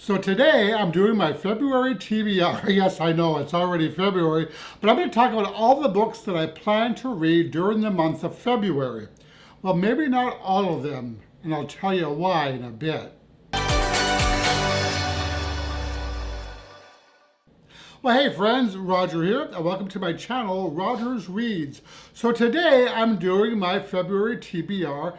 So today I'm doing my February TBR. Yes, I know it's already February, but I'm going to talk about all the books that I plan to read during the month of February. Well, maybe not all of them, and I'll tell you why in a bit. Well, hey friends, Roger here, and welcome to my channel, Rogers Reads. So today I'm doing my February TBR.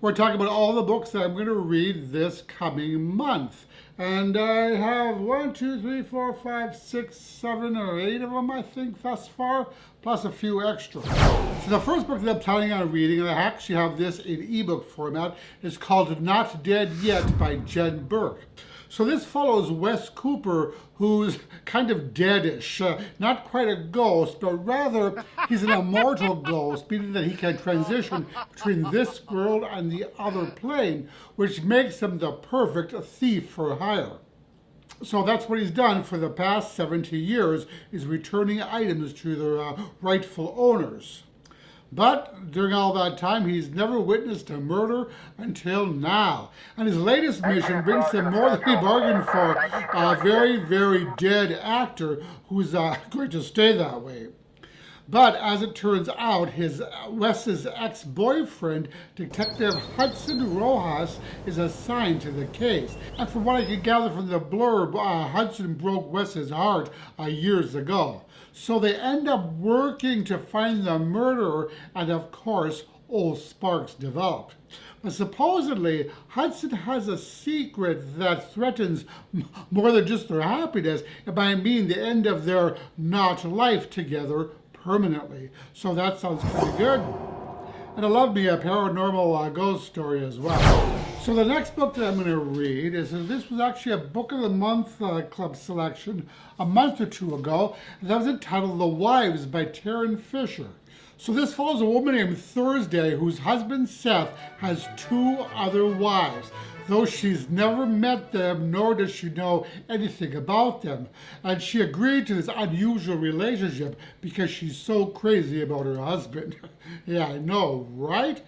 We're talking about all the books that I'm going to read this coming month. And I have 1, 2, 3, 4, 5, 6, 7, or 8 of them, I think, thus far, plus a few extra. So the first book that I'm planning on reading, and I actually have this in ebook format, is called Not Dead Yet by Jen Burke. So this follows Wes Cooper, who's kind of deadish, not quite a ghost, but rather he's an immortal ghost, meaning that he can transition between this world and the other plane, which makes him the perfect thief for hire. So that's what he's done for the past 70 years, is returning items to their rightful owners. But during all that time, he's never witnessed a murder until now. And his latest mission brings him more than he bargained for, a very, very dead actor who's going to stay that way. But as it turns out, Wes's ex-boyfriend, Detective Hudson Rojas, is assigned to the case. And from what I can gather from the blurb, Hudson broke Wes's heart years ago. So they end up working to find the murderer, and of course, old sparks develop. But supposedly, Hudson has a secret that threatens more than just their happiness. It might mean the end of their not life together permanently. So that sounds pretty good. And I love me a paranormal ghost story as well. So the next book that I'm going to read this was actually a Book of the Month Club selection a month or two ago. And that was entitled The Wives by Taryn Fisher. So this follows a woman named Thursday whose husband Seth has 2 other wives, though she's never met them, nor does she know anything about them. And she agreed to this unusual relationship because she's so crazy about her husband. Yeah, I know, right?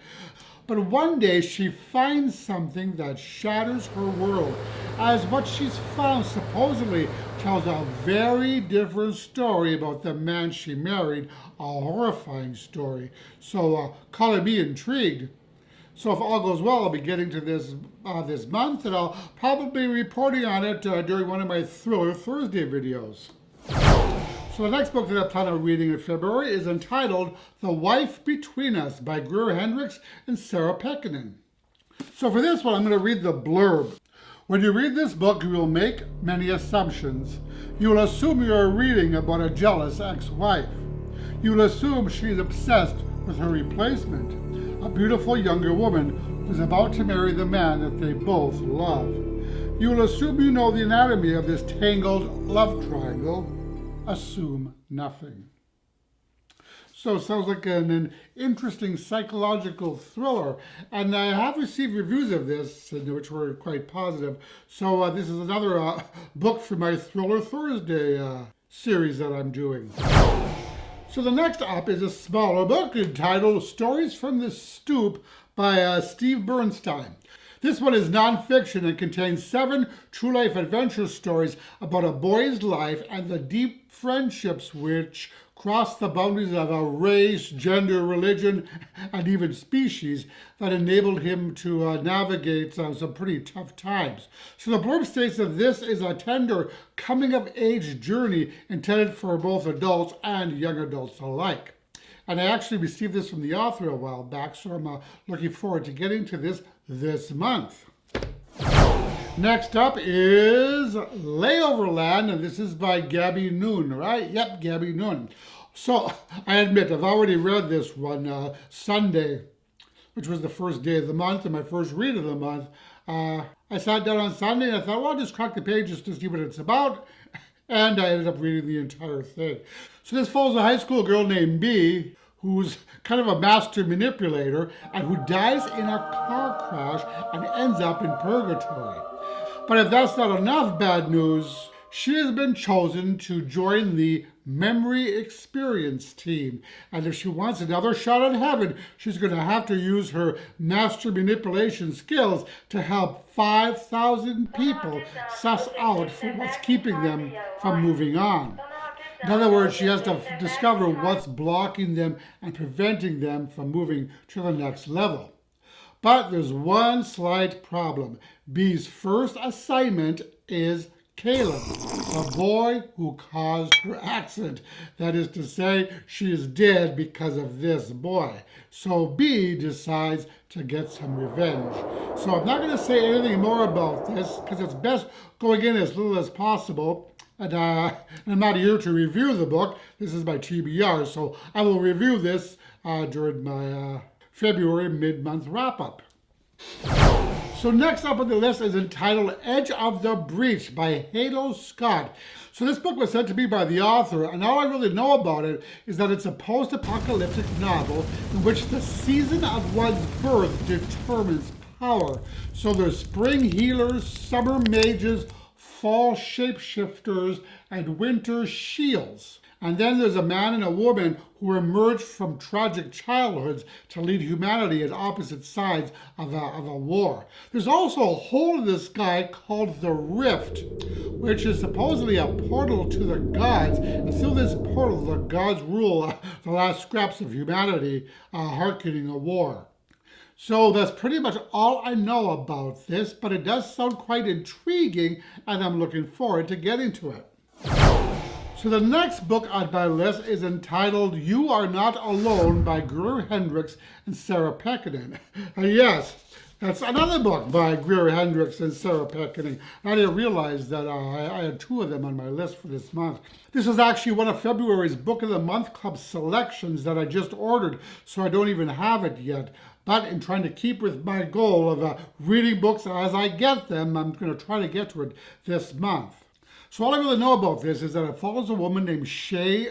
But one day she finds something that shatters her world, as what she's found supposedly tells a very different story about the man she married, a horrifying story. So calling me intrigued. So if all goes well, I'll be getting to this this month, and I'll probably be reporting on it during one of my Thriller Thursday videos. So the next book that I plan on reading in February is entitled The Wife Between Us by Greer Hendricks and Sarah Pekkanen. So for this one, I'm going to read the blurb. When you read this book, you will make many assumptions. You will assume you are reading about a jealous ex-wife. You will assume she is obsessed with her replacement, a beautiful younger woman who is about to marry the man that they both love. You will assume you know the anatomy of this tangled love triangle. Assume nothing. So it sounds like an interesting psychological thriller, and I have received reviews of this, which were quite positive. So this is another book for my Thriller Thursday series that I'm doing. So the next up is a smaller book entitled Stories from the Stoop by Steve Bernstein. This one is nonfiction and contains 7 true-life adventure stories about a boy's life and the deep friendships which cross the boundaries of a race, gender, religion, and even species that enabled him to navigate some pretty tough times. So the blurb states that this is a tender coming-of-age journey intended for both adults and young adults alike. And I actually received this from the author a while back, so I'm looking forward to getting to this month. Next up is Layover Land, and this is by Gabby Noon, right? Yep, Gabby Noon. So I admit, I've already read this one Sunday, which was the first day of the month and my first read of the month. I sat down on Sunday and I thought, well, I'll just crack the pages to see what it's about. And I ended up reading the entire thing. So this follows a high school girl named Bee, who's kind of a master manipulator and who dies in a car crash and ends up in purgatory. But if that's not enough bad news, She has been chosen to join the Memory Experience team. And if she wants another shot at heaven, she's going to have to use her master manipulation skills to help 5,000 people suss out what's keeping them from moving on. In other words, she has to discover what's blocking them and preventing them from moving to the next level. But there's one slight problem. Bee's first assignment is Caleb, the boy who caused her accident. That is to say, she is dead because of this boy. So Bee decides to get some revenge. So I'm not going to say anything more about this because it's best going in as little as possible. And I'm not here to review the book. This is my TBR, so I will review this during my February mid-month wrap-up. So next up on the list is entitled Edge of the Breach by Halo Scott. So this book was sent to me by the author, and all I really know about it is that it's a post-apocalyptic novel in which the season of one's birth determines power. So there's spring healers, summer mages, fall shapeshifters, and winter shields. And then there's a man and a woman who emerged from tragic childhoods to lead humanity at opposite sides of a war. There's also a hole in the sky called the Rift, which is supposedly a portal to the gods. And through this portal, the gods rule the last scraps of humanity, hearkening a war. So that's pretty much all I know about this, but it does sound quite intriguing, and I'm looking forward to getting to it. So the next book on my list is entitled You Are Not Alone by Greer Hendricks and Sarah Pekkanen. Yes, that's another book by Greer Hendricks and Sarah Pekkanen. I didn't realize that I had two of them on my list for this month. This is actually one of February's Book of the Month Club selections that I just ordered, so I don't even have it yet. But in trying to keep with my goal of reading books as I get them, I'm going to try to get to it this month. So all I really know about this is that it follows a woman named Shay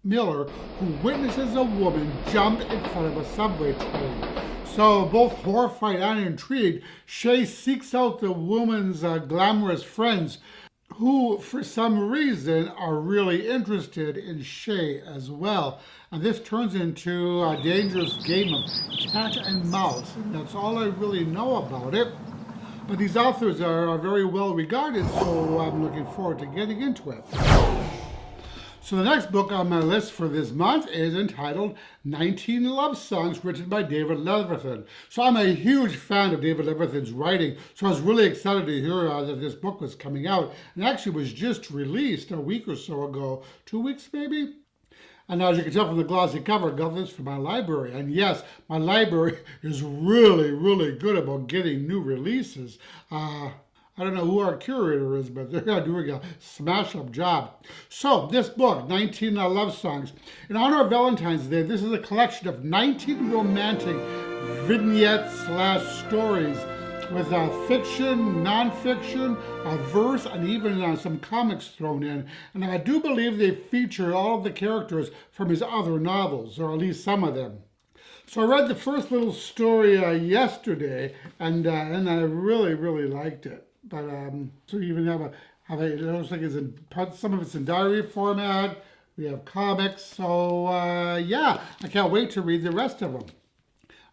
Miller who witnesses a woman jump in front of a subway train. So both horrified and intrigued, Shay seeks out the woman's glamorous friends who, for some reason, are really interested in Shay as well. And this turns into a dangerous game of cat and mouse. And that's all I really know about it. But these authors are very well regarded, so I'm looking forward to getting into it. So the next book on my list for this month is entitled 19 Love Songs, written by David Leviathan. So I'm a huge fan of David Leviathan's writing, so I was really excited to hear that this book was coming out. And actually was just released a week or so ago, 2 weeks maybe? And as you can tell from the glossy cover, I got this from my library. And yes, my library is really, really good about getting new releases. I don't know who our curator is, but they're doing a smash-up job. So this book, 19 Love Songs. In honor of Valentine's Day, this is a collection of 19 romantic vignettes/stories with fiction, non-fiction, verse, and even some comics thrown in. And I do believe they feature all of the characters from his other novels, or at least some of them. So I read the first little story yesterday, and I really, really liked it. But so you even have it looks like it's in some of it's in diary format. We have comics, so yeah, I can't wait to read the rest of them.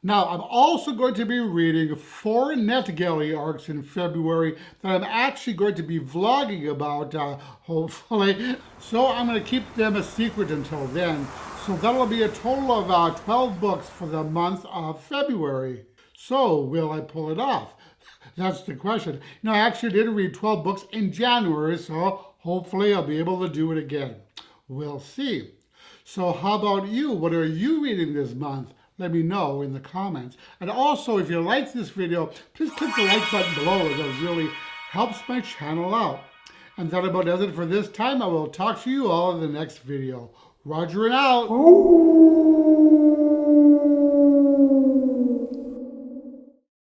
Now, I'm also going to be reading 4 NetGalley arcs in February that I'm actually going to be vlogging about, hopefully. So I'm going to keep them a secret until then. So that'll be a total of 12 books for the month of February. So will I pull it off? That's the question. I actually did read 12 books in January, so hopefully I'll be able to do it again. We'll see. So how about you? What are you reading this month? Let me know in the comments. And also, if you like this video, please click the like button below, as it really helps my channel out. And that about does it for this time. I will talk to you all in the next video. Roger and out.